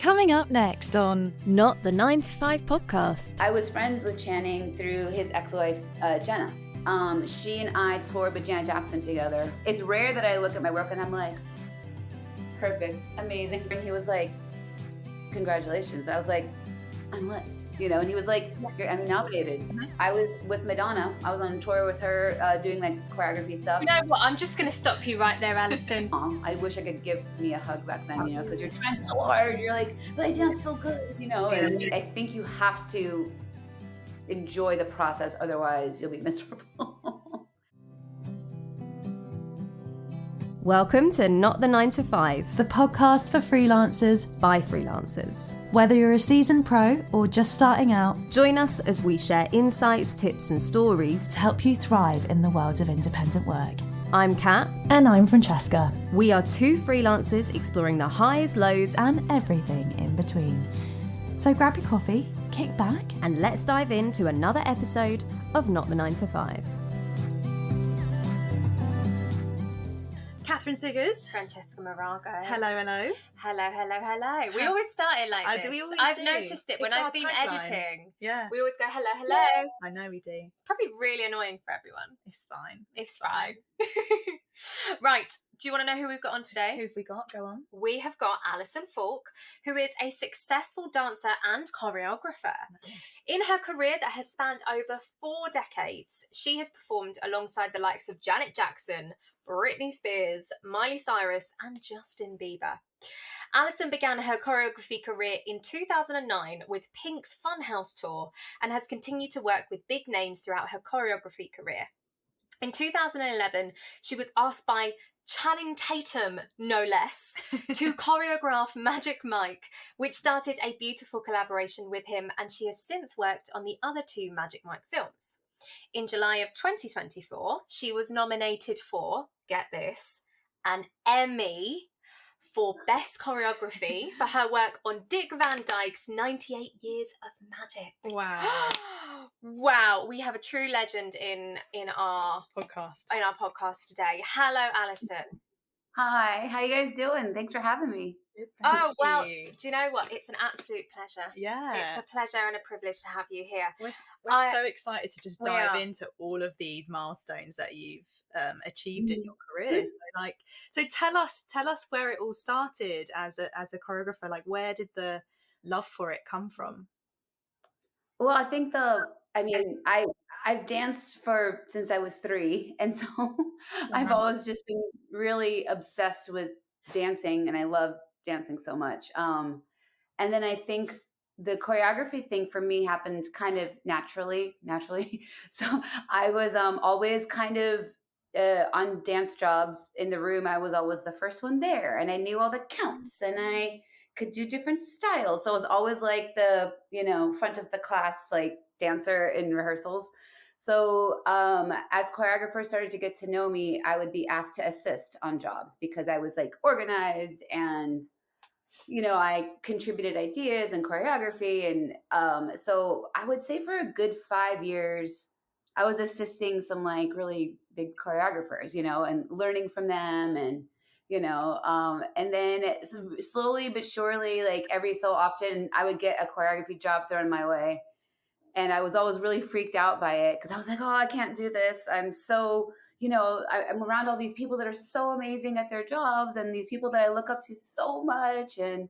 Coming up next on Not the 9 to 5 podcast. I was friends with Channing through his ex-wife, Jenna. She and I toured with Janet Jackson together. It's rare that I look at my work and I'm like, perfect, amazing. And he was like, congratulations. I was like, on what? You know, and he was like, you're Emmy nominated. I was with Madonna. I was on tour with her doing like choreography stuff. You know what? I'm just going to stop you right there, Alison. I wish I could give me a hug back then, you know, because you're trying so hard. You're like, but I dance so good, you know. And I think you have to enjoy the process. Otherwise, you'll be miserable. Welcome to Not the 9 to 5, the podcast for freelancers by freelancers. Whether you're a seasoned pro or just starting out, Join us as we share insights, tips and stories to help you thrive in the world of independent work. I'm Kat. And I'm Francesca. We are two freelancers exploring the highs, lows And everything in between. So grab your coffee, kick back, and let's dive into another episode of Not the 9 to 5. Katheryn Siggers. Francesca Marago. Hello, hello. Hello. We always start it like this. Do we always I've do? noticed it when It's our I've been tagline. editing. Yeah. We always go, hello. I know we do. It's probably really annoying for everyone. It's fine. It's fine. Right. Do you want to know who we've got on today? Who've we got? Go on. We have got Alison Faulk, who is a successful dancer and choreographer. Nice. In her career that has spanned over 4 decades, she has performed alongside the likes of Janet Jackson, Britney Spears, Miley Cyrus, and Justin Bieber. Alison began her choreography career in 2009 with Pink's Funhouse tour and has continued to work with big names throughout her choreography career. In 2011, she was asked by Channing Tatum, no less, to choreograph Magic Mike, which started a beautiful collaboration with him, and she has since worked on the other 2 Magic Mike films. In July of 2024, she was nominated for, get this, an Emmy for Best Choreography for her work on Dick Van Dyke's 98 Years of Magic. Wow. Wow, we have a true legend in our podcast today. Hello, Alison. Hi, how you guys doing? Thanks for having me. Oh, well, do you know what? It's an absolute pleasure. Yeah. It's a pleasure and a privilege to have you here. We're so excited to just dive into all of these milestones that you've achieved in your career. So tell us where it all started as a choreographer. Like, where did the love for it come from? Well, I think I've danced since I was 3, and so I've always just been really obsessed with dancing, and I love dancing so much. And then I think the choreography thing for me happened kind of naturally. So I was always kind of on dance jobs in the room. I was always the first one there, and I knew all the counts, and I could do different styles. So it was always like the, front of the class, like dancer in rehearsals. So as choreographers started to get to know me, I would be asked to assist on jobs because I was like organized and, I contributed ideas and choreography. And so I would say for a good 5 years, I was assisting some like really big choreographers, and learning from them and, and then slowly but surely, like every so often I would get a choreography job thrown my way. And I was always really freaked out by it because I was like, oh, I can't do this. I'm so, I'm around all these people that are so amazing at their jobs and these people that I look up to so much. And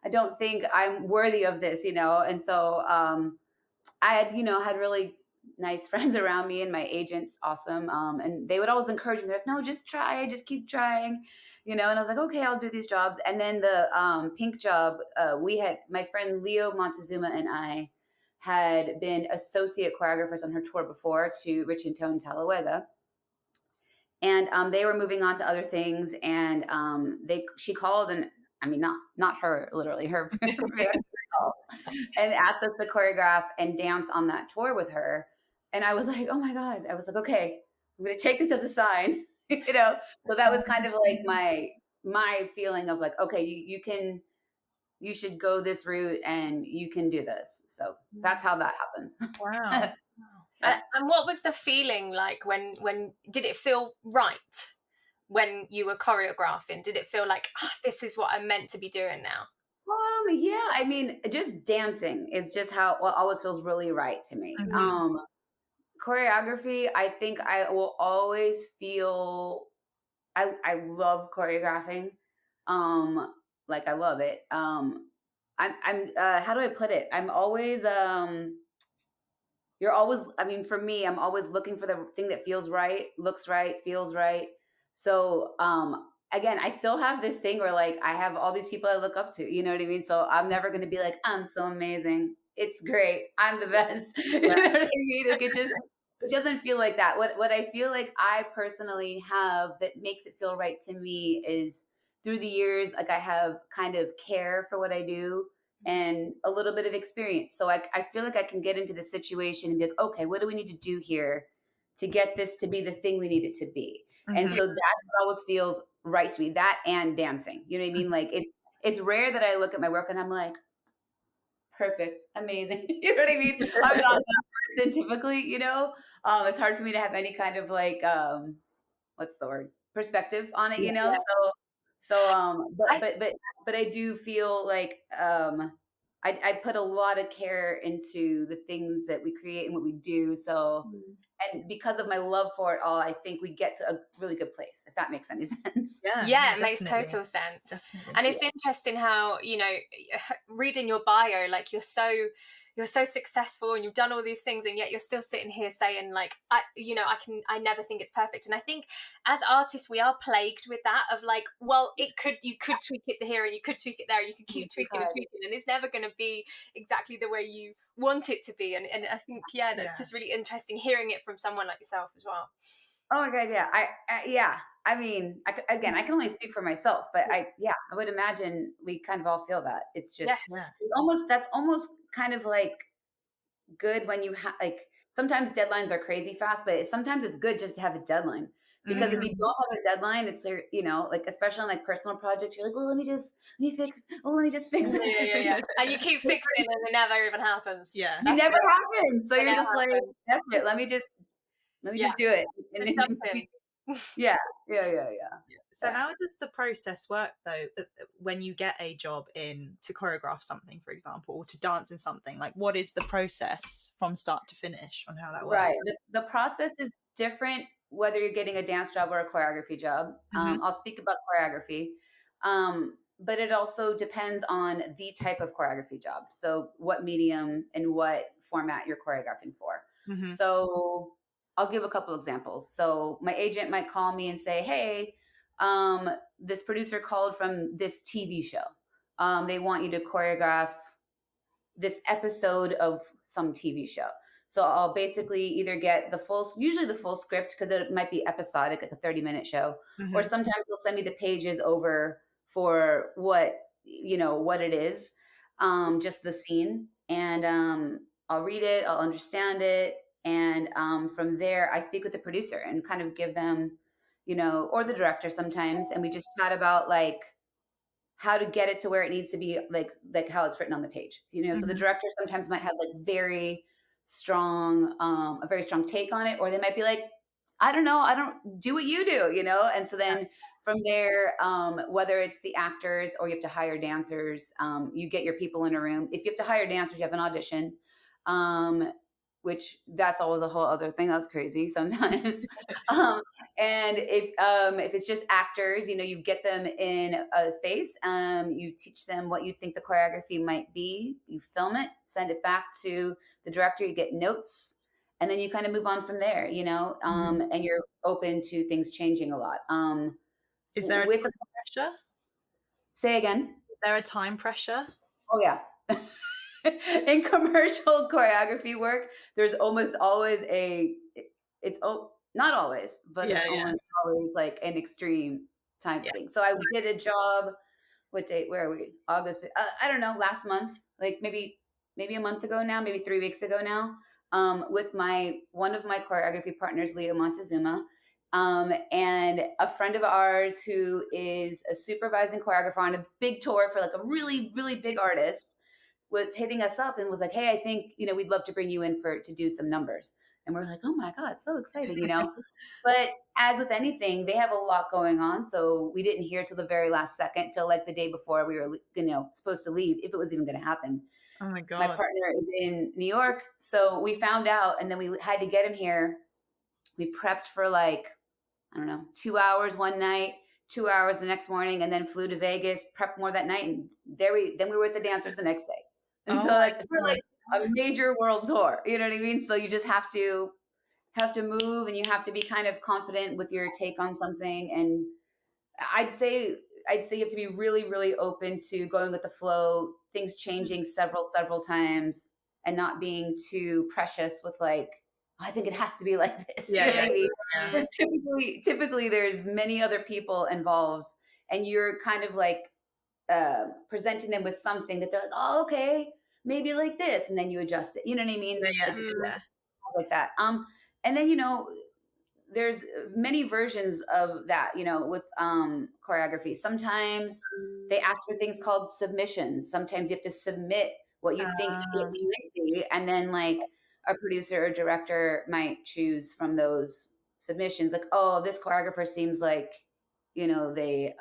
I don't think I'm worthy of this, And so I had, had really nice friends around me and my agent's awesome. And they would always encourage me. They're like, no, just try, just keep trying, and I was like, okay, I'll do these jobs. And then the Pink job, my friend Leo Montezuma and I had been associate choreographers on her tour before to Rich and Tone Talawega. And they were moving on to other things. And she called and, not her, literally her called and asked us to choreograph and dance on that tour with her. And I was like, oh my God. I was like, okay, I'm going to take this as a sign, So that was kind of like my feeling of like, okay, you should go this route and you can do this. So that's how that happens. Wow. And what was the feeling like when did it feel right when you were choreographing? Did it feel like, this is what I'm meant to be doing now? Yeah, I mean, just dancing is just how what always feels really right to me. Choreography, I think I will always feel I love choreographing. Like I love it. I'm how do I put it? I'm always you're always, I mean, for me, I'm always looking for the thing that feels right, looks right, feels right. So again, I still have this thing where like I have all these people I look up to, you know what I mean? So I'm never gonna be like, I'm so amazing. It's great. I'm the best. You know what I mean? Like it doesn't feel like that. What I feel like I personally have that makes it feel right to me is through the years, like I have kind of care for what I do and a little bit of experience. So I feel like I can get into the situation and be like, okay, what do we need to do here to get this to be the thing we need it to be? And so that's what always feels right to me. That and dancing. You know what I mean? Like it's rare that I look at my work and I'm like, perfect, amazing. You know what I mean? I'm not that person typically, you know? It's hard for me to have any kind of like what's the word? Perspective on it, you know? But I do feel like I put a lot of care into the things that we create and what we do. So and because of my love for it all, I think we get to a really good place, if that makes any sense. Yeah, it makes total sense. Definitely. And it's interesting how, you know, reading your bio, like you're so successful and you've done all these things, and yet you're still sitting here saying like, I never think it's perfect. And I think as artists, we are plagued with that of like, well, you could tweak it here and you could tweak it there and you could keep tweaking and tweaking, and it's never going to be exactly the way you want it to be. And I think, that's just really interesting hearing it from someone like yourself as well. Oh my God. Yeah. I mean, I can only speak for myself, but I would imagine we kind of all feel that. It's just that's almost kind of like good when you have like, sometimes deadlines are crazy fast, but sometimes it's good just to have a deadline, because if you don't have a deadline, it's there, you know, like especially on like personal projects, you're like, well, let me just fix it. Yeah. And you keep fixing and it never even happens. It never happens. So you're just like, that's it. Let me just do it. Yeah. So how does the process work though, when you get a job in to choreograph something, for example, or to dance in something? Like, what is the process from start to finish on how that works? Right. The process is different whether you're getting a dance job or a choreography job. I'll speak about choreography. But it also depends on the type of choreography job. So what medium and what format you're choreographing for. So I'll give a couple examples. So my agent might call me and say, hey, this producer called from this TV show. They want you to choreograph this episode of some TV show. So I'll basically either get usually the full script, because it might be episodic, like a 30-minute show, or sometimes they'll send me the pages over for what it is, just the scene. And I'll read it, I'll understand it. And from there, I speak with the producer and kind of give them, or the director sometimes, and we just chat about like how to get it to where it needs to be, like how it's written on the page. So the director sometimes might have like a very strong take on it, or they might be like, I don't know, I don't do what you do, And so then from there, whether it's the actors or you have to hire dancers, you get your people in a room. If you have to hire dancers, you have an audition. Which that's always a whole other thing. That's crazy sometimes. And if it's just actors, you get them in a space, you teach them what you think the choreography might be, you film it, send it back to the director, you get notes, and then you kind of move on from there, and you're open to things changing a lot. Is there a time pressure? Say again? Is there a time pressure? Oh, yeah. In commercial choreography work, there's almost always not always, but it's almost always like an extreme time thing. So I did a job, what date, where are we? August, I don't know, last month, like maybe a month ago now, maybe 3 weeks ago now, with one of my choreography partners, Leo Montezuma, and a friend of ours who is a supervising choreographer on a big tour for like a really, really big artist, was hitting us up and was like, hey, I think, we'd love to bring you in to do some numbers. And we're like, oh my God, so exciting, you know? But as with anything, they have a lot going on. So we didn't hear till the very last second, till like the day before we were, supposed to leave, if it was even going to happen. Oh my God. My partner is in New York. So we found out, and then we had to get him here. We prepped for like, I don't know, 2 hours one night, 2 hours the next morning, and then flew to Vegas, prepped more that night. And then we were with the dancers the next day. And so it's for like a major world tour, you know what I mean? So you just have to move, and you have to be kind of confident with your take on something. And I'd say you have to be really, really open to going with the flow, things changing several times, and not being too precious with like, oh, I think it has to be like this. Yeah. Because typically there's many other people involved, and you're kind of like presenting them with something that they're like, oh, okay, maybe like this, and then you adjust it. You know what I mean? Like that. And then there's many versions of that, with choreography. Sometimes they ask for things called submissions. Sometimes you have to submit what you think it might be, and then like a producer or director might choose from those submissions. Like, oh, this choreographer seems like, they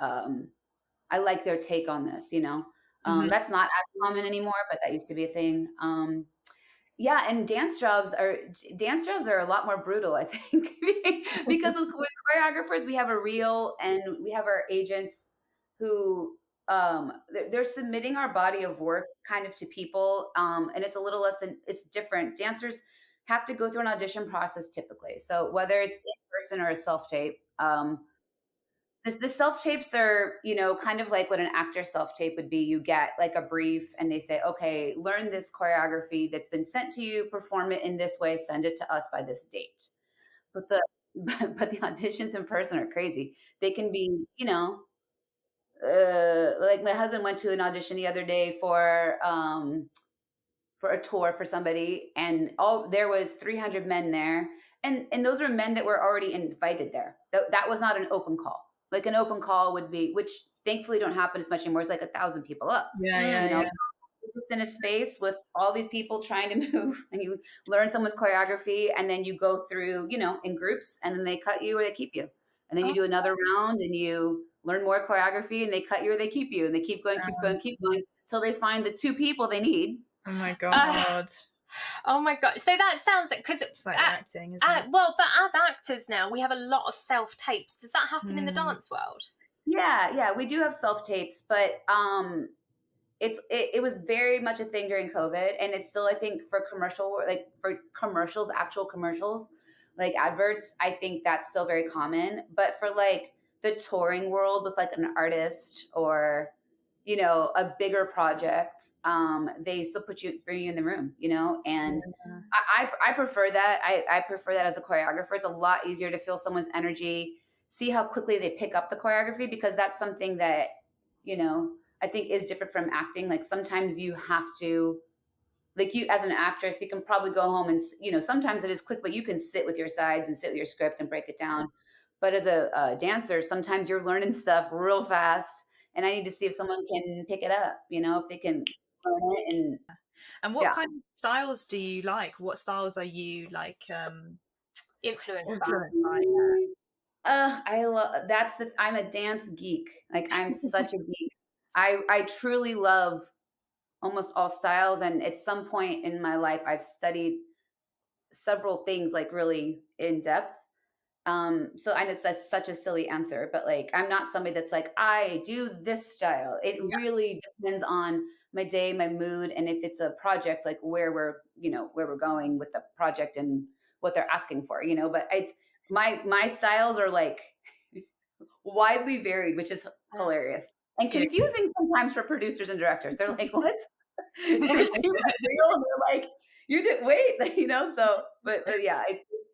I like their take on this. That's not as common anymore, but that used to be a thing. Yeah, and dance jobs are a lot more brutal, I think, because with choreographers, we have a reel, and we have our agents who they're submitting our body of work kind of to people, and it's a little less than it's different. Dancers have to go through an audition process typically, so whether it's in person or a self tape. The self tapes are, kind of like what an actor self tape would be. You get like a brief, and they say, okay, learn this choreography that's been sent to you, perform it in this way, send it to us by this date. But the auditions in person are crazy. They can be, like my husband went to an audition the other day for a tour for somebody, and there was 300 men there, and those were men that were already invited there. That was not an open call. Like an open call would be, which thankfully don't happen as much anymore. It's like 1,000 people up. Yeah. Just in a space with all these people trying to move, and you learn someone's choreography, and then you go through, in groups, and then they cut you or they keep you. And then you do another round, and you learn more choreography, and they cut you or they keep you, and they keep going until they find the 2 people they need. Oh my God. Oh my God. So that sounds like, because it's like acting, isn't it? Well, but as actors now, we have a lot of self tapes. Does that happen in the dance world? Yeah, we do have self tapes, but it was very much a thing during COVID, and it's still, I think, for commercials, actual commercials, like adverts, I think that's still very common. But for like the touring world with like an artist or a bigger project, they still bring you in the room, and I prefer that. I prefer that as a choreographer. It's a lot easier to feel someone's energy, see how quickly they pick up the choreography, because that's something that, I think is different from acting. Like sometimes you have to, like you as an actress, you can probably go home and, sometimes it is quick, but you can sit with your sides and sit with your script and break it down. But as a dancer, sometimes you're learning stuff real fast, and I need to see if someone can pick it up, if they can learn it. And what kind of styles do you like? What styles are you like influenced by? I'm a dance geek. Like I'm such a geek. I truly love almost all styles. And at some point in my life, I've several things like really in depth. So I know that's such a silly answer, but like, I'm not somebody that's like, I do this style. It really depends on my day, my mood. And if it's a project, like where we're going with the project and what they're asking for, but it's my styles are like widely varied, which is hilarious and confusing sometimes for producers and directors. They're like, what? They seem like real, and they're like, you did wait, so, but yeah,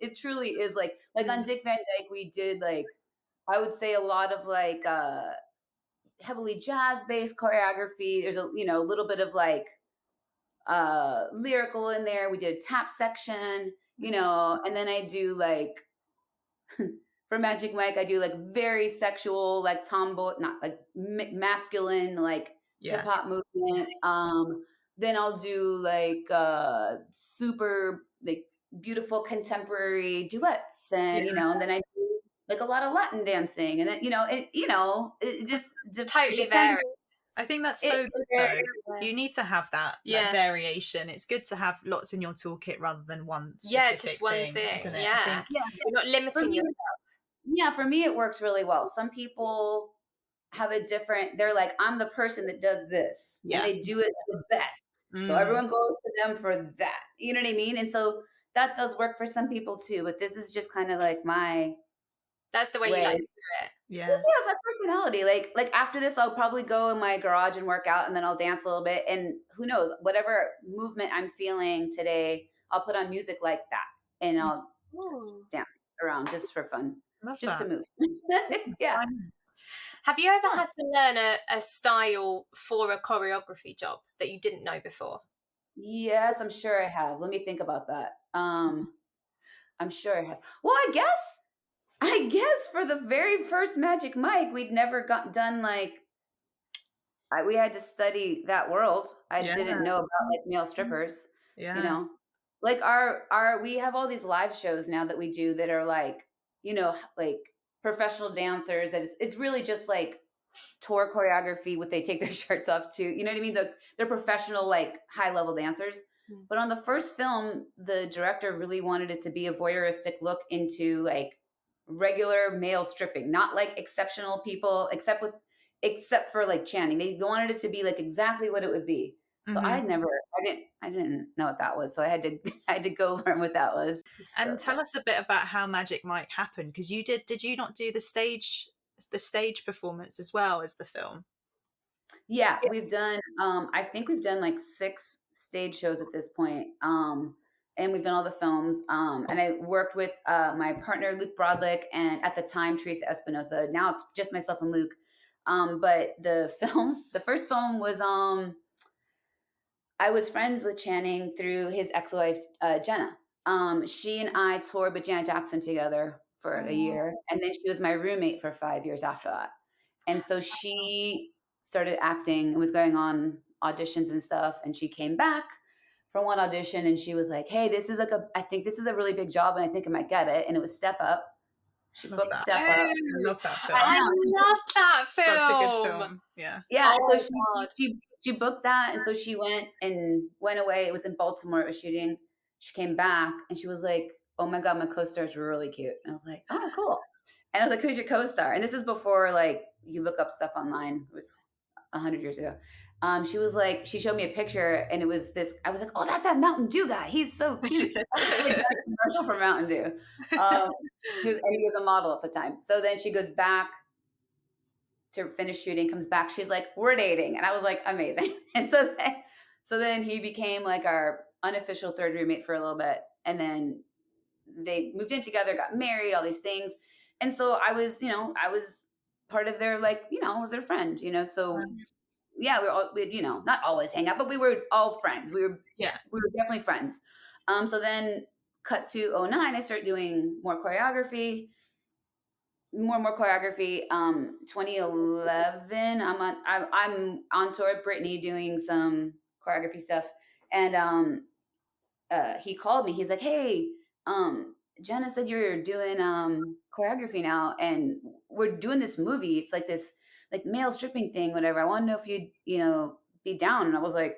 it truly is like on Dick Van Dyke, we did like, I would say a lot of like, heavily jazz based choreography. There's a, little bit of like, lyrical in there. We did a tap section, and then I do like, for Magic Mike, I do like very sexual, like tomboy, not like masculine, like hip hop movement. Then I'll do like super like beautiful contemporary duets, and and then I do like a lot of Latin dancing, and then it just Totally depends. varies. I think that's It so good varies. though. You need to have that variation. It's good to have lots in your toolkit rather than one specific just one thing, isn't it? yeah. I think, You're not limiting yourself. Yeah, for me it works really well. Some people have a different, they're like, I'm the person that does this, and they do it the best. So everyone goes to them for that. You know what I mean? And so that does work for some people too, but this is just kind of like that's the way you like to do it. Yeah, it's my personality. Like after this, I'll probably go in my garage and work out, and then I'll dance a little bit. And who knows, whatever movement I'm feeling today, I'll put on music like that, and I'll just dance around just for fun, to move. Yeah. Have you ever had to learn a style for a choreography job that you didn't know before? Yes, I'm sure I have. Let me think about that. I'm sure I have. Well, I guess for the very first Magic Mike, we'd never done like, we had to study that world. I didn't know about like male strippers. Like we have all these live shows now that we do that are like, like professional dancers, that it's really just like tour choreography with they take their shirts off too. You know what I mean? They're professional, like high level dancers. But on the first film, the director really wanted it to be a voyeuristic look into like regular male stripping, not like exceptional people, except for like chanting. They wanted it to be like exactly what it would be. So I didn't know what that was. So I had to go learn what that was. And tell us a bit about how Magic Mike happened, because did you not do the stage performance as well as the film? Yeah, we've done I think we've done like 6 stage shows at this point. And we've done all the films. And I worked with my partner Luke Brodlick, and at the time Teresa Espinosa. Now it's just myself and Luke. But the first film was I was friends with Channing through his ex-wife Jenna. She and I toured with Janet Jackson together for a year, and then she was my roommate for 5 years after that. And so she started acting and was going on auditions and stuff, and she came back from one audition and she was like, hey, I think this is a really big job, and I think I might get it. And it was Step Up. She booked Step Up. I love that film. I love that film. Such a good film. Yeah. So she booked that, and so she went away. It was in Baltimore. It was shooting. She came back and she was like, oh my God, my co-star's really cute. And I was like, oh, cool. And I was like, who's your co-star? And this is before like you look up stuff online. It was 100 years ago. She was like, she showed me a picture, and it was this. I was like, oh, that's that Mountain Dew guy. He's so cute. Like that commercial for Mountain Dew. He was a model at the time. So then she goes back to finish shooting, comes back. She's like, we're dating. And I was like, amazing. And so then he became like our unofficial third roommate for a little bit. And then they moved in together, got married, all these things. And so I was part of their, like, I was their friend, so yeah, we not always hang out, but we were all friends. We were definitely friends. So then cut to 2009, I started doing more choreography. 2011, I'm on tour with Brittany doing some choreography stuff. And he called me. He's like, hey, Jenna said you're doing choreography now, and we're doing this movie. It's like this like male stripping thing, whatever. I want to know if you'd be down. And I was like,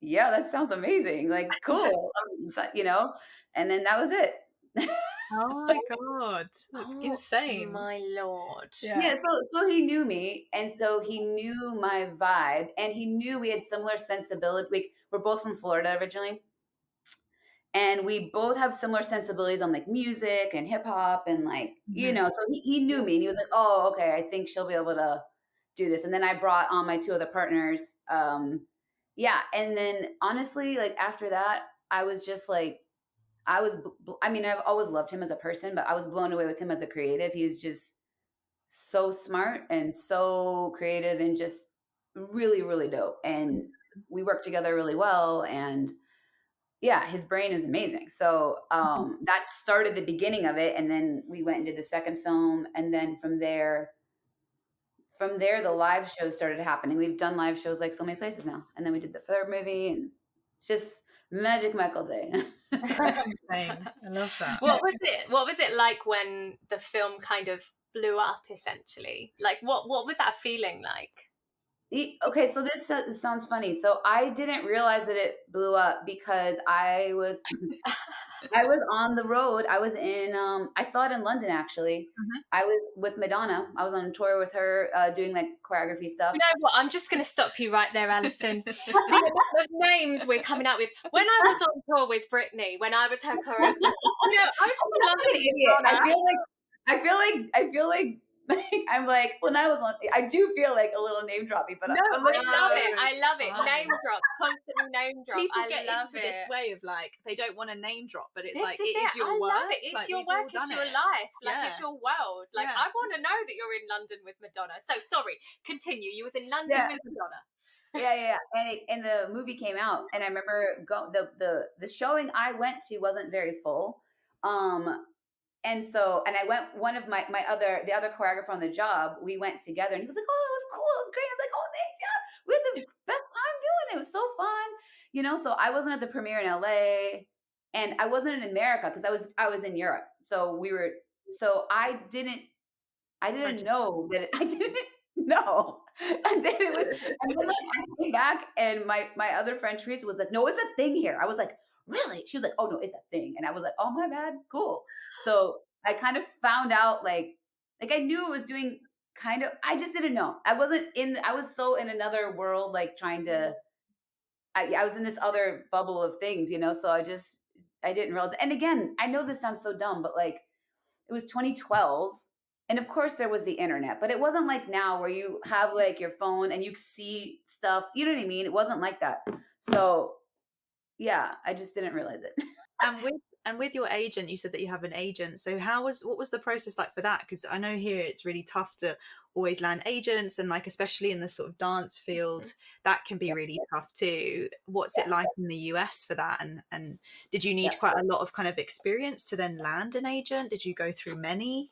yeah, that sounds amazing. Like, cool. And then that was it. Oh my God, that's insane. My Lord. Yeah. So he knew me, and so he knew my vibe, and he knew we had similar sensibility. We're both from Florida originally, and we both have similar sensibilities on like music and hip hop and like, so he knew me, and he was like, oh, okay, I think she'll be able to do this. And then I brought on my 2 other partners. And then honestly, like after that, I was just like, I've always loved him as a person, but I was blown away with him as a creative. He was just so smart and so creative and just really, really dope. And we worked together really well. And yeah, his brain is amazing. So that started the beginning of it. And then we went and did the second film. And then from there, the live shows started happening. We've done live shows like so many places now. And then we did the third movie, and it's just Magic Michael Day. That's insane. I love that. What was it like when the film kind of blew up, essentially? Like, what was that feeling like? Okay, so this sounds funny. So I didn't realize that it blew up because I was I was on the road. I was in I saw it in London actually. Mhm. I was with Madonna. I was on a tour with her doing like choreography stuff. You know what? I'm just going to stop you right there, Alison. The amount of names we're coming out with. When I was on tour with Britney, when I was her choreographer, I was just in London with Madonna. I feel like I'm like when I was on. I do feel like a little name droppy, but No, I'm like, I love it. I it's love it. fine. Name drop, constantly name drop. People I get love into it. this way of like they don't want to name drop, but it's This like is it is your I work. love it. It's like, your we've all work. It's done your it. life. Like Yeah. it's your world. Like Yeah. I want to know that you're in London with Madonna. So sorry. Continue. You was in London Yeah. with Madonna. yeah. And the movie came out, and I remember the showing I went to wasn't very full. And I went, one of the other choreographer on the job, we went together and he was like, oh, it was cool. It was great. I was like, oh, thanks. Yeah. We had the best time doing it. It was so fun. So I wasn't at the premiere in LA and I wasn't in America because I was in Europe. So I didn't know that I didn't know. And then I came back and my other friend Teresa was like, no, it's a thing here. I was like, really? She was like, oh no, it's a thing. And I was like, oh my bad, cool. So I kind of found out like I knew it was doing kind of, I just didn't know. I was so in another world, like trying to, I was in this other bubble of things, so I didn't realize. And again, I know this sounds so dumb, but like it was 2012. And of course there was the internet, but it wasn't like now where you have like your phone and you see stuff. You know what I mean? It wasn't like that. So yeah, I just didn't realize it. And with your agent, you said that you have an agent. So what was the process like for that? Because I know here it's really tough to always land agents, and like especially in the sort of dance field, that can be really tough too. What's it like in the US for that? And did you need quite a lot of kind of experience to then land an agent? Did you go through many?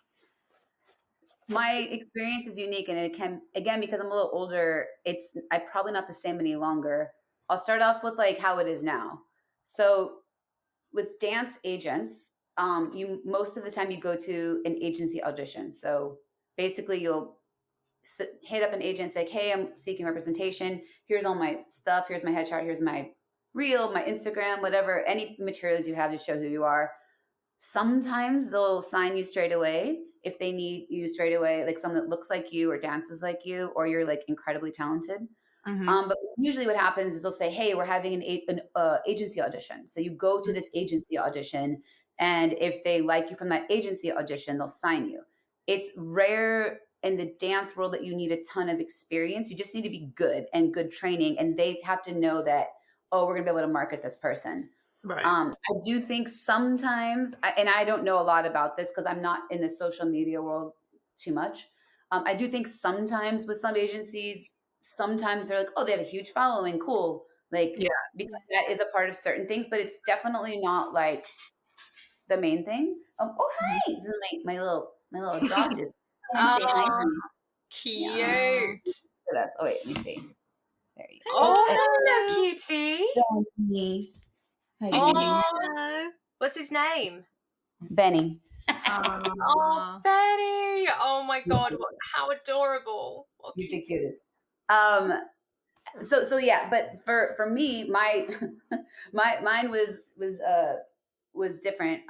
My experience is unique, and it can, again, because I'm a little older, I'm probably not the same any longer. I'll start off with like how it is now. So with dance agents, most of the time you go to an agency audition. So basically you'll hit up an agent, say, hey, I'm seeking representation. Here's all my stuff. Here's my headshot. Here's my reel, my Instagram, whatever, any materials you have to show who you are. Sometimes they'll sign you straight away if they need you straight away, like someone that looks like you or dances like you, or you're like incredibly talented. Mm-hmm. But usually what happens is they'll say, hey, we're having an agency audition. So you go to this agency audition, and if they like you from that agency audition, they'll sign you. It's rare in the dance world that you need a ton of experience. You just need to be good and good training, and they have to know that, oh, we're gonna be able to market this person. Right. I do think sometimes, and I don't know a lot about this because I'm not in the social media world too much. I do think sometimes with some agencies, sometimes they're like, oh, they have a huge following, cool. Like, because that is a part of certain things, but it's definitely not like the main thing. Oh, hi, this is my little dog just say hi. Cute. Yeah. Oh wait, let me see. There you go. Oh, hello, cutie. Benny. Hi, Oh, what's his name? Benny. Oh, Benny. Oh my God, how adorable. He's the cutest. So yeah, but for me, mine was different.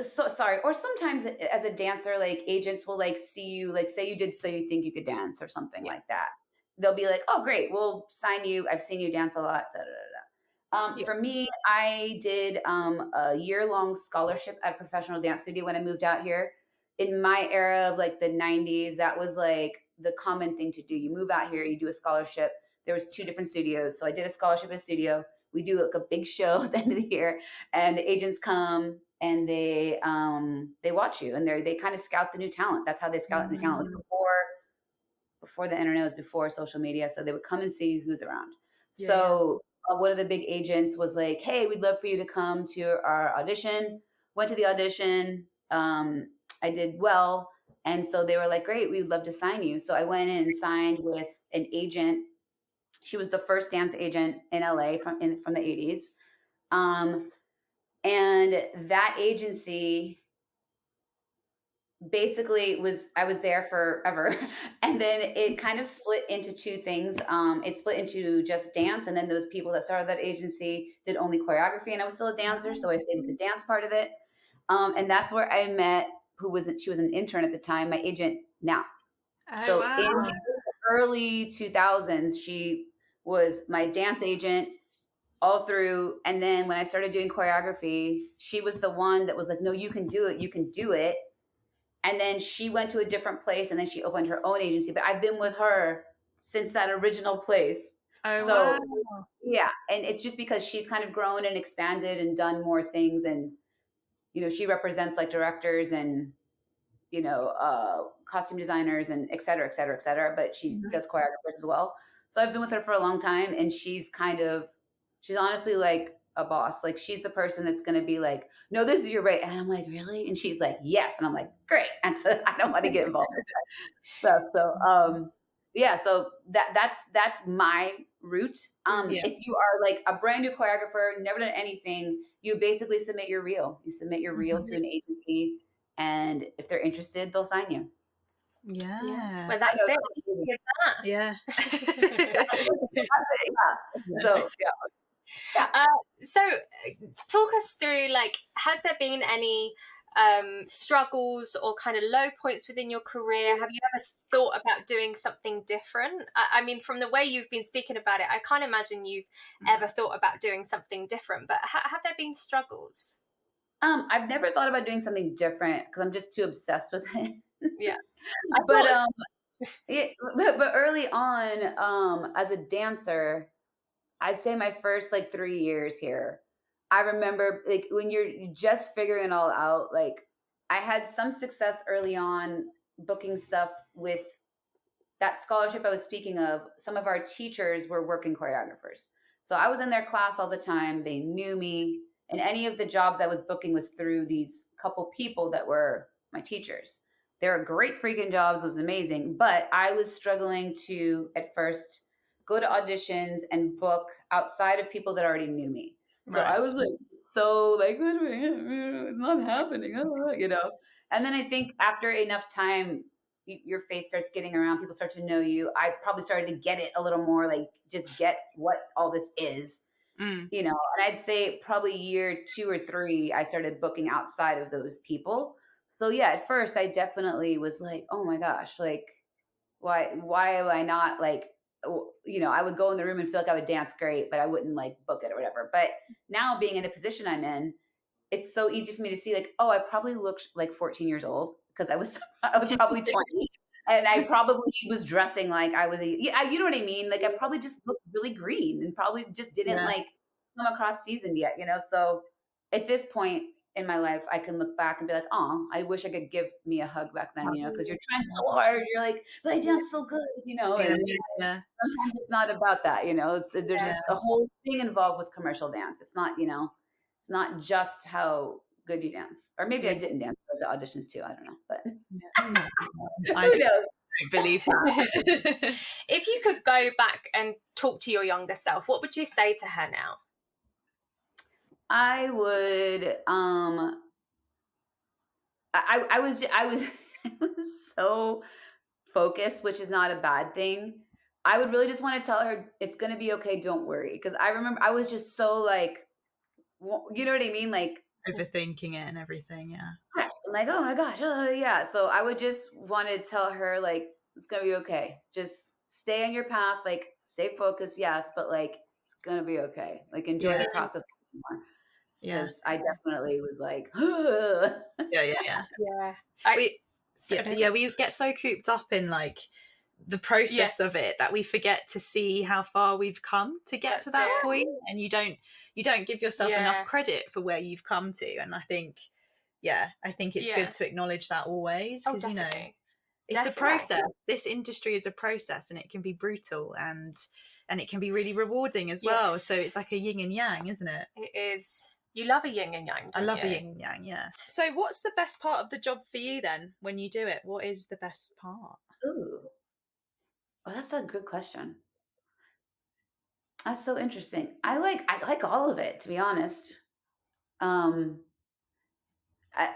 So sorry. Or sometimes as a dancer, like agents will like see you, like say you did So You Think You Could Dance or something like that. They'll be like, oh great, we'll sign you. I've seen you dance a lot. Da, da, da, da. For me, I did a year-long scholarship at a professional dance studio when I moved out here. In my era of like the 90s, that was like the common thing to do. You move out here, you do a scholarship. There was 2 different studios. So I did a scholarship at a studio. We do like a big show at the end of the year, and the agents come and they watch you, and they kind of scout the new talent. That's how they scout new talent. It was before the internet, it was before social media. So they would come and see who's around. So one of the big agents was like, hey, we'd love for you to come to our audition. Went to the audition. I did well. And so they were like, great, we'd love to sign you. So I went in and signed with an agent. She was the first dance agent in LA from the 80s. And that agency basically I was there forever. And then it kind of split into two things. It split into just dance. And then those people that started that agency did only choreography. And I was still a dancer. So I stayed with the dance part of it. And that's where I met she was an intern at the time, my agent now. So wow. in the early 2000s, she was my dance agent all through. And then when I started doing choreography, she was the one that was like, no, you can do it. You can do it. And then she went to a different place and then she opened her own agency. But I've been with her since that original place. Oh, so wow. Yeah. And it's just because she's kind of grown and expanded and done more things. And, you know, she represents like directors and, you know, costume designers and et cetera, et cetera, et cetera. But she does choreographers as well. So I've been with her for a long time, and she's honestly like a boss. Like, she's the person that's going to be like, no, this is your right. And I'm like, really? And she's like, yes. And I'm like, great. And so I don't want to get involved with that stuff. So, yeah, so that's my route. If you are like a brand new choreographer, never done anything, you basically submit your reel. You submit your reel to an agency, and if they're interested, they'll sign you. Yeah. Well, that's it. Yeah. So, yeah. So talk us through, like, has there been any struggles or kind of low points within your career? Have you ever thought about doing something different? I mean, from the way you've been speaking about it, I can't imagine you've ever thought about doing something different, but have there been struggles? I've never thought about doing something different because I'm just too obsessed with it. Yeah. But early on, as a dancer, I'd say my first like 3 years here, I remember like when you're just figuring it all out, like I had some success early on booking stuff with that scholarship I was speaking of. Some of our teachers were working choreographers. So I was in their class all the time. They knew me. And any of the jobs I was booking was through these couple people that were my teachers. They were great freaking jobs. It was amazing. But I was struggling to, at first, go to auditions and book outside of people that already knew me. So I was like, it's not happening, you know? And then I think after enough time, your face starts getting around, people start to know you. I probably started to get it a little more, like just get what all this is, you know? And I'd say probably year 2 or 3, I started booking outside of those people. So yeah, at first I definitely was like, oh my gosh, like why am I not like, you know, I would go in the room and feel like I would dance great, but I wouldn't like book it or whatever. But now being in a position I'm in, it's so easy for me to see like, oh, I probably looked like 14 years old because I was probably 20, and I probably was dressing like I was you know what I mean? Like I probably just looked really green and probably just didn't like come across seasoned yet, you know? So at this point in my life, I can look back and be like, oh, I wish I could give me a hug back then, you know, because you're trying so hard. You're like, but I dance so good, you know? And sometimes it's not about that, you know, there's just a whole thing involved with commercial dance. It's not, you know, it's not just how good you dance. Or maybe I didn't dance for the auditions too. I don't know, but who knows? I believe that. If you could go back and talk to your younger self, what would you say to her now? I would I was so focused, which is not a bad thing. I would really just want to tell her it's going to be okay, don't worry, because I remember I was just so like, you know what I mean, like overthinking it and everything. I'm like, oh my gosh, yeah. So I would just want to tell her like it's going to be okay, just stay on your path, like stay focused, yes, but like it's going to be okay, like enjoy the process more. Because I definitely was like, we get so cooped up in like the process of it that we forget to see how far we've come to get to that point, and you don't give yourself enough credit for where you've come to. And I think it's good to acknowledge that always, because you know it's a process. This industry is a process, and it can be brutal and it can be really rewarding as well. So it's like a yin and yang, isn't it? It is. You love a yin and yang, don't you? I love a yin and yang, yeah. So what's the best part of the job for you then when you do it? What is the best part? Ooh. Well, that's a good question. That's so interesting. I like all of it, to be honest. Um, I,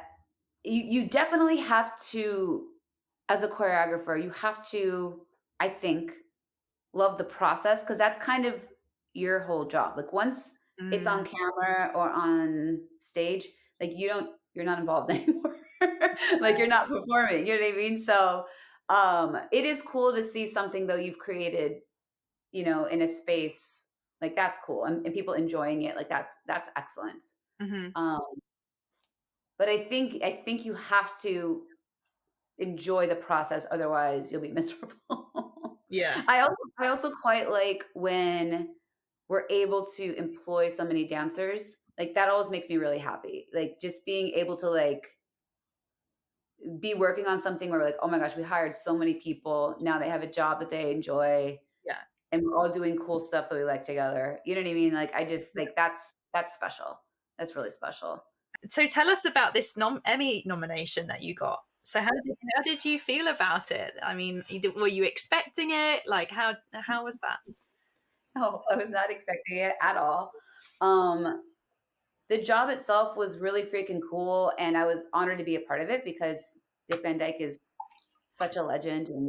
you definitely have to, as a choreographer, you have to, I think, love the process, because that's kind of your whole job. Like once it's on camera or on stage, like you're not involved anymore. Like you're not performing, you know what I mean? So it is cool to see something though you've created, in a space, like that's cool, and people enjoying it, like that's excellent. Um but I think you have to enjoy the process, otherwise you'll be miserable. Yeah. I also quite like when we're able to employ so many dancers. Like that always makes me really happy. Like just being able to like be working on something where like, oh my gosh, we hired so many people. Now they have a job that they enjoy, Yeah. and we're all doing cool stuff that we like together. You know what I mean? Like I just like that's special. That's really special. So tell us about this Emmy nomination that you got. So how did you feel about it? I mean, were you expecting it? Like how was that? No, I was not expecting it at all. The job itself was really freaking cool, and I was honored to be a part of it because Dick Van Dyke is such a legend, and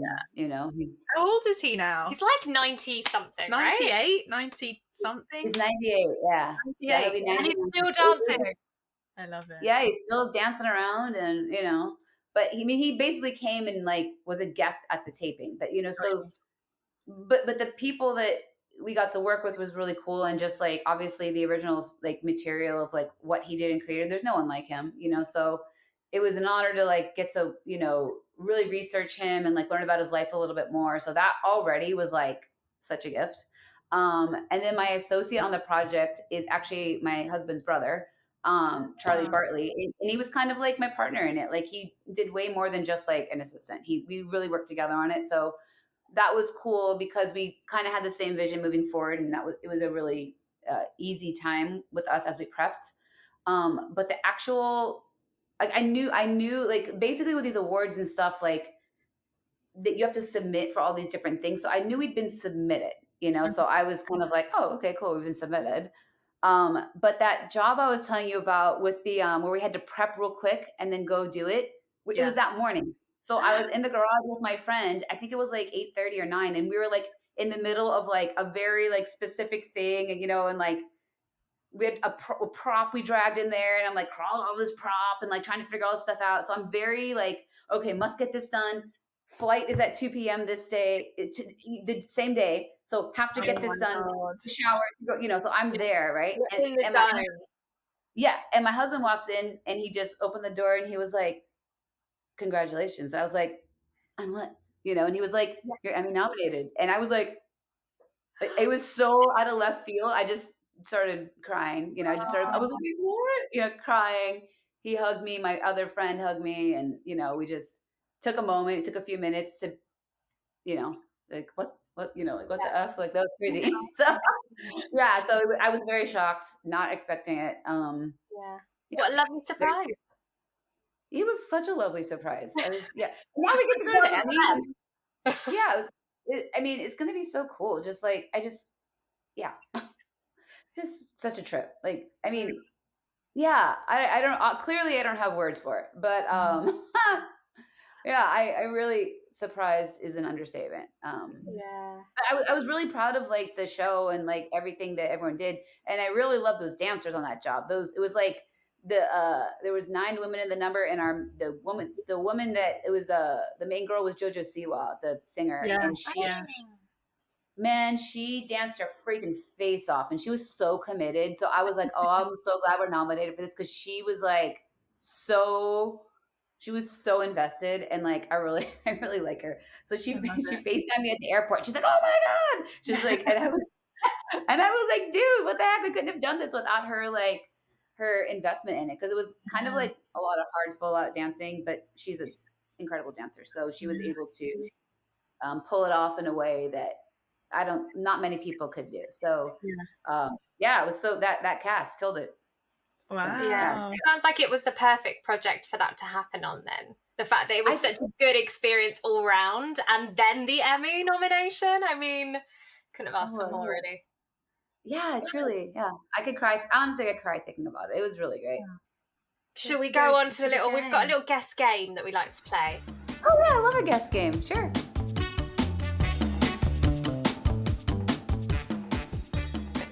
he's How old is he now? He's like 90 something, 98, right? 90 something. He's 98, yeah. 98. He'll be 98. And he's still dancing. I love it. Yeah, he's still dancing around, and but he basically came and like was a guest at the taping, but so but the people that we got to work with was really cool, and just like obviously the original like material of like what he did and created, there's no one like him, so it was an honor to like get to really research him and like learn about his life a little bit more. So that already was like such a gift. And then my associate on the project is actually my husband's brother, Charlie Bartley, and he was kind of like my partner in it. Like he did way more than just like an assistant. We really worked together on it. So that was cool because we kind of had the same vision moving forward, and it was a really easy time with us as we prepped. But the actual, like I knew like basically with these awards and stuff, like that you have to submit for all these different things. So I knew we'd been submitted, so I was kind of like, oh, okay, cool, we've been submitted. But that job I was telling you about with the where we had to prep real quick and then go do it, it was that morning. So I was in the garage with my friend. I think it was like 8:30 or 9, and we were like in the middle of like a very like specific thing, and and like we had a prop we dragged in there, and I'm like crawling over this prop and like trying to figure all this stuff out. So I'm very like, okay, must get this done. Flight is at 2 p.m. this day, the same day. So have to get this done, to shower, to go, so I'm there, right? And my husband walked in, and he just opened the door, and he was like, congratulations. I was like, on what? And he was like, you're Emmy nominated. And I was like, it was so out of left field. I just started crying, I was like, what? Crying. He hugged me. My other friend hugged me. And, we just took a moment. It took a few minutes to, like, what, like, what the F? Like, that was crazy. So, yeah. So I was very shocked, not expecting it. What a lovely surprise. It was such a lovely surprise. Now we get to go to the Emmy. Yeah. It's going to be so cool. Just like, just such a trip. Like, yeah, I don't, clearly I don't have words for it, but, yeah, I really, surprised is an understatement. I was really proud of like the show and like everything that everyone did. And I really love those dancers on that job. It was like there was 9 women in the number, and the woman that it was, the main girl was JoJo Siwa, the singer. And she danced her freaking face off, and she was so committed. So I was like, oh, I'm so glad we're nominated for this, because she was like she was so invested, and like I really like her. So she FaceTimed me at the airport. She's like, oh my God. She's like, and I was like, dude, what the heck? We couldn't have done this without her, like her investment in it, because it was kind of like a lot of hard full out dancing, but she's an incredible dancer. So she was able to pull it off in a way that not many people could do. So it was so that cast killed it. Wow. Yeah. It sounds like it was the perfect project for that to happen on then. The fact that it was such a good experience all round, and then the Emmy nomination. Couldn't have asked for more, really. Yeah, truly. Yeah. I could cry. Honestly, I could cry thinking about it. It was really great. Shall we go on to we've got a little guess game that we like to play. Oh, yeah. I love a guess game. Sure.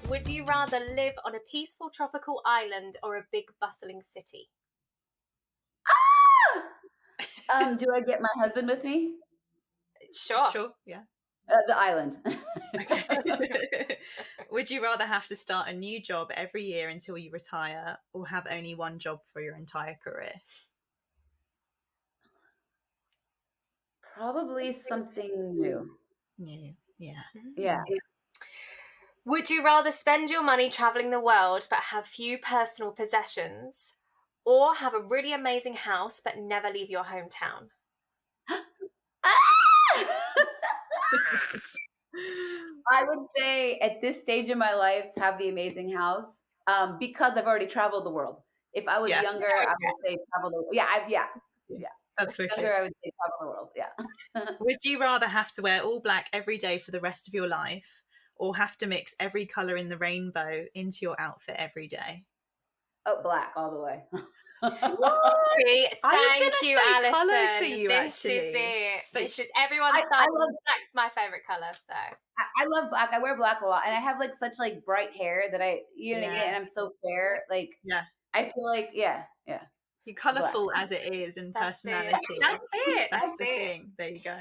Would you rather live on a peaceful tropical island or a big bustling city? Do I get my husband with me? Sure. Yeah. The island. Okay. Would you rather have to start a new job every year until you retire, or have only one job for your entire career? Probably something new. Yeah. Yeah. Would you rather spend your money traveling the world but have few personal possessions, or have a really amazing house but never leave your hometown? I would say at this stage in my life, have the amazing house, because I've already traveled the world. If I was younger, I would say travel the world. Yeah. That's wicked. Younger, I would say travel the world. Yeah. Would you rather have to wear all black every day for the rest of your life, or have to mix every colour in the rainbow into your outfit every day? Oh, black all the way. See, thank you, Alison. Colour for you, this actually. is it. But This is everyone's side. Black's my favourite colour, so. I love black. I wear black a lot, and I have like such like bright hair that and I'm so fair. Like, I feel like, yeah. You're colourful as it is in personality. That's it. That's the thing. There you go.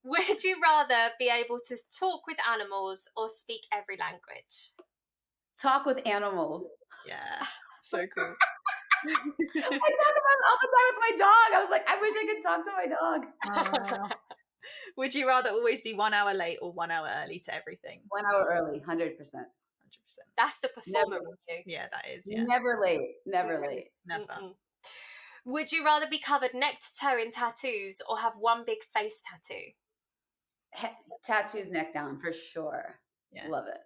Would you rather be able to talk with animals or speak every language? Talk with animals. Yeah, so cool. I talk about it all the time with my dog. I was like, I wish I could talk to my dog. Would you rather always be 1 hour late or 1 hour early to everything? 1 hour early, 100%. That's the performer in you. Yeah, that is. Yeah. Never late. Never late. Never. Would you rather be covered neck to toe in tattoos or have one big face tattoo? Tattoos neck down for sure. Yeah. Love it.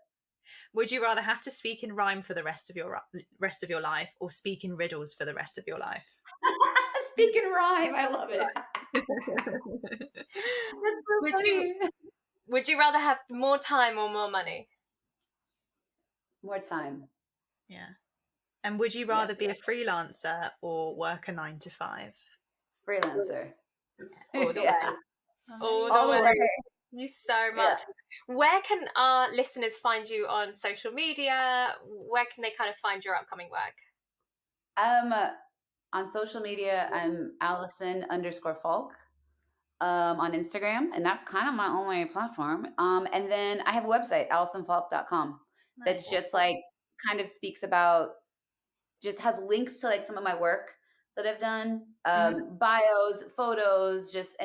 Would you rather have to speak in rhyme for the rest of your life, or speak in riddles for the rest of your life? Speak in rhyme. I love it. That's so funny. Would you rather have more time or more money? More time. Yeah. And would you rather be a freelancer or work a 9 to 5? Freelancer. All the way. All the way. Thank you so much. Where can our listeners find you on social media? Where can they kind of find your upcoming work? On social media, I'm Alison_Faulk on Instagram, and that's kind of my only platform. And then I have a website, AlisonFaulk.com, that's just like kind of speaks about, just has links to like some of my work that I've done, bios, photos, just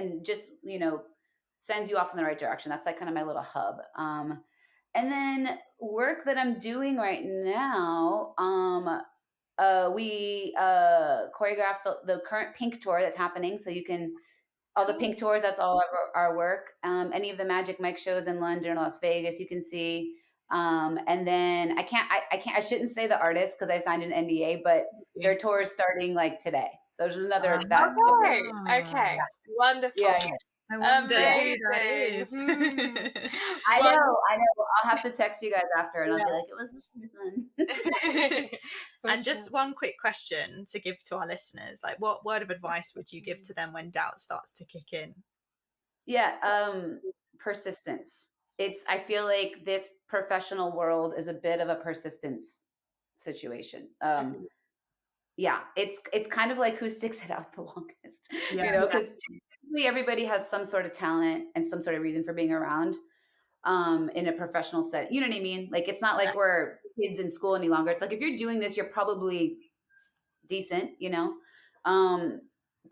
sends you off in the right direction. That's like kind of my little hub. And then work that I'm doing right now, we choreographed the current Pink tour that's happening. So you can, all the Pink tours, that's all our work. Any of the Magic Mike shows in London or Las Vegas, you can see. And then I shouldn't say the artist because I signed an NDA, but their tour is starting like today. So there's another Okay. Wonderful. Yeah. I wonder who that is. I know. I'll have to text you guys after, and I'll be like, it was this one. And just one quick question to give to our listeners: like, what word of advice would you give to them when doubt starts to kick in? Yeah, persistence. I feel like this professional world is a bit of a persistence situation. Yeah, it's kind of like who sticks it out the longest, because typically everybody has some sort of talent and some sort of reason for being around in a professional set. You know what I mean? Like, it's not like we're kids in school any longer. It's like, if you're doing this, you're probably decent,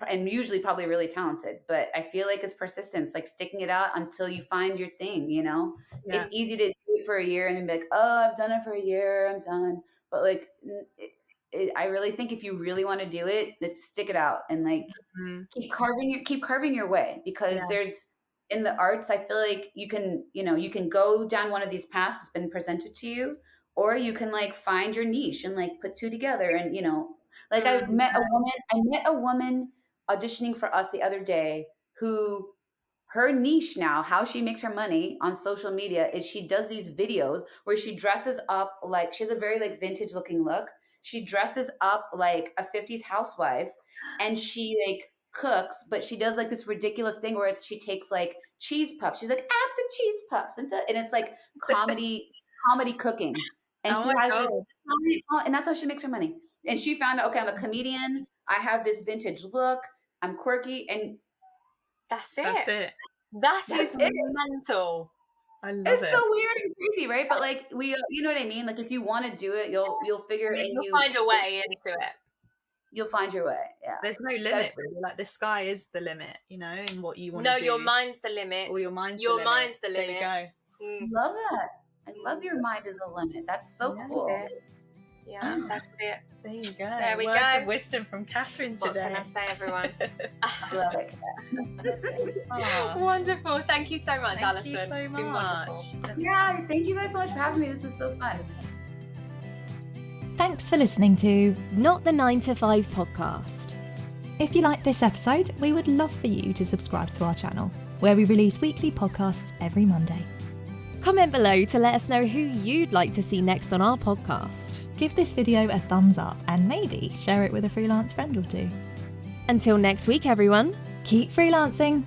and usually probably really talented. But I feel like it's persistence, like sticking it out until you find your thing, It's easy to do it for a year and then be like, oh, I've done it for a year, I'm done. But like, I really think if you really want to do it, just stick it out and like keep carving your way, because there's, in the arts, I feel like you can go down one of these paths that's been presented to you, or you can like find your niche and like put two together. And like I met a woman auditioning for us the other day who her niche now, how she makes her money on social media is she does these videos where she dresses up like, she has a very like vintage looking look. She dresses up like a 50s housewife, and she like cooks, but she does like this ridiculous thing where she takes like cheese puffs. She's like, add the cheese puffs and it's like comedy cooking. And Oh she my has God. this, and that's how she makes her money. And she found out, okay, I'm a comedian. I have this vintage look. I'm quirky, and That's it. That's it. That is That's it. mental. I love It's it. so weird and crazy, right? But like you know what I mean? Like if you want to do it, you'll figure I mean, and You'll find a way into it. you'll find your way. Yeah. There's no limit, really. Like the sky is the limit, you know, in what you want to No, do. your mind's the limit. Or your mind's Your the limit. mind's the limit. There you Mm, Love that. I love your mind is a limit. That's so Yeah. cool. yeah, that's it. go. There you go. There we Words go. of wisdom from Katheryn What today. can I say, everyone? I love it. Aw, Wonderful. Thank you so much, thank Alison. you so It's been wonderful. much. Yeah, thank you guys so much for having me. This was so fun. Thanks for listening to Not the 9 to 5 podcast. If you like this episode, we would love for you to subscribe to our channel, where we release weekly podcasts every Monday. Comment below to let us know who you'd like to see next on our podcast. Give this video a thumbs up and maybe share it with a freelance friend or two. Until next week, everyone. Keep freelancing.